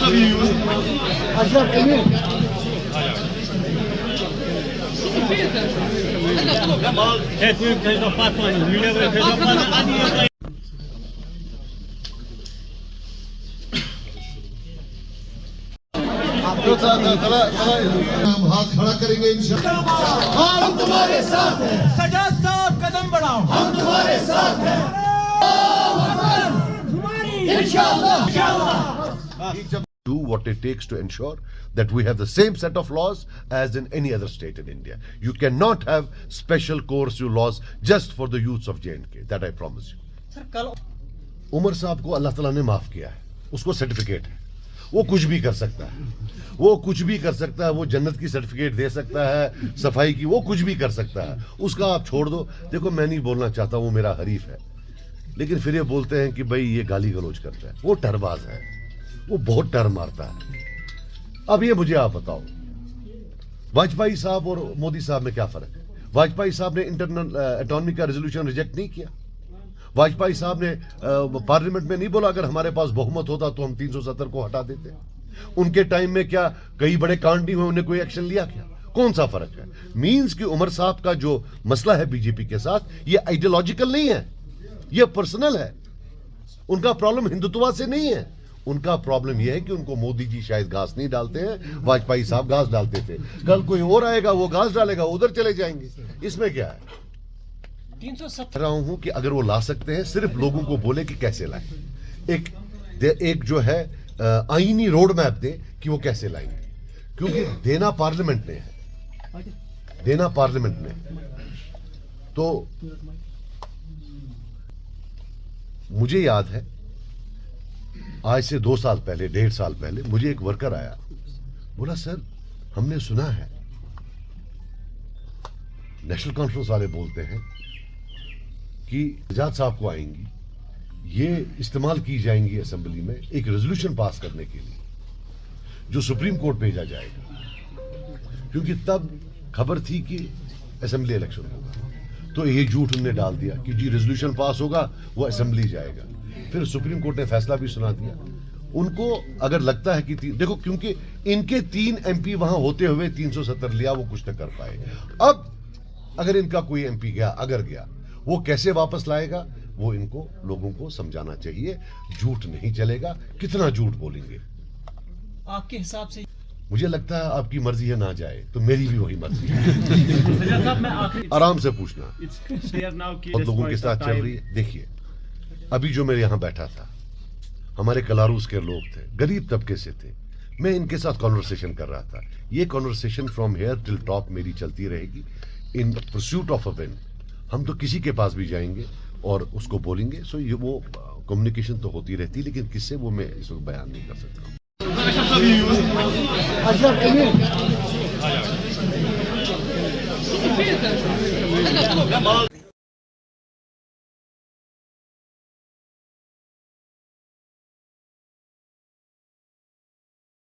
हम हाथ खड़ा करेंगे इंशाअल्लाह। हम तुम्हारे साथ हैं। सजाद साहब कदम बढ़ाओ, हम तुम्हारे साथ हैं इंशाअल्लाह। Do what it takes to ensure that we have the same set of laws as in any other state in India. You cannot have special coercive laws just for the youths of J&K. That I promise you. Sir कल उमर साहब को अल्लाह ताला ने माफ किया है, उसको certificate है, वो कुछ भी कर सकता है, वो कुछ भी कर सकता है, वो जन्नत की सर्टिफिकेट दे सकता है, सफाई की, वो कुछ भी कर सकता है, उसका आप छोड़ दो। देखो मैं नहीं बोलना चाहता, वो मेरा हरीफ है, लेकिन फिर ये बोलते हैं कि भाई ये गाली गलौज करता है, वो टरबाज है, वो बहुत टर मारता है। अब ये मुझे आप बताओ, वाजपेयी साहब और मोदी साहब में क्या फर्क है? वाजपेयी साहब ने इंटरनल ऑटोनॉमी का रेजोल्यूशन रिजेक्ट नहीं किया। वाजपेयी साहब ने पार्लियामेंट में नहीं बोला अगर हमारे पास बहुमत होता तो हम 370 को हटा देते। उनके टाइम में क्या कई बड़े कांड नहीं हुए, उन्हें कोई एक्शन लिया क्या? कौन सा फर्क है? मींस कि उमर साहब का जो मसला है बीजेपी के साथ, ये आइडियोलॉजिकल नहीं है, ये पर्सनल है। उनका प्रॉब्लम हिंदुत्व से नहीं है, उनका प्रॉब्लम यह है कि उनको मोदी जी शायद घास नहीं डालते हैं, वाजपेयी साहब घास डालते थे। कल कोई और आएगा, वो घास डालेगा, उधर चले जाएंगे। इसमें क्या है? 370 रहा हूं कि अगर वो ला सकते हैं, सिर्फ लोगों को बोले कि कैसे लाएं। एक जो है आईनी रोड मैप दे कि वो कैसे लाएंगे, क्योंकि देना पार्लियामेंट ने है, देना पार्लियामेंट ने। तो मुझे याद है आज से 2 साल पहले, 1.5 साल पहले मुझे एक वर्कर आया, बोला सर हमने सुना है नेशनल कॉन्फ्रेंस वाले बोलते हैं कि आजाद साहब को आएंगी, ये इस्तेमाल की जाएंगी असेंबली में एक रेजोल्यूशन पास करने के लिए, जो सुप्रीम कोर्ट भेजा जाएगा, क्योंकि तब खबर थी कि असेंबली इलेक्शन होगा। तो ये झूठ उन्होंने डाल दिया कि जी रेजोल्यूशन पास होगा, वो असेंबली जाएगा। फिर सुप्रीम कोर्ट ने फैसला भी सुना दिया। उनको अगर लगता है कि देखो, क्योंकि इनके 3 MP वहां होते हुए 370 लिया, वो कुछ न कर पाए। अब अगर इनका कोई MP गया, अगर गया, वो कैसे वापस लाएगा, वो इनको लोगों को समझाना चाहिए। झूठ नहीं चलेगा, कितना झूठ बोलेंगे। आपके हिसाब से मुझे लगता है आपकी मर्जी है ना जाए, तो मेरी भी वही मर्जी है। आराम से पूछना, बहुत लोगों के साथ चल रही है। देखिए अभी जो मेरे यहाँ बैठा था, हमारे कलारूस के लोग थे, गरीब तबके से थे, मैं इनके साथ कॉन्वर्सेशन कर रहा था। ये conversation from here till top मेरी चलती रहेगी इन परस्यूट ऑफ अ विन। हम तो किसी के पास भी जाएंगे और उसको बोलेंगे। सो ये वो कम्युनिकेशन तो होती रहती, लेकिन किससे वो मैं इस वक्त बयान नहीं कर सकता।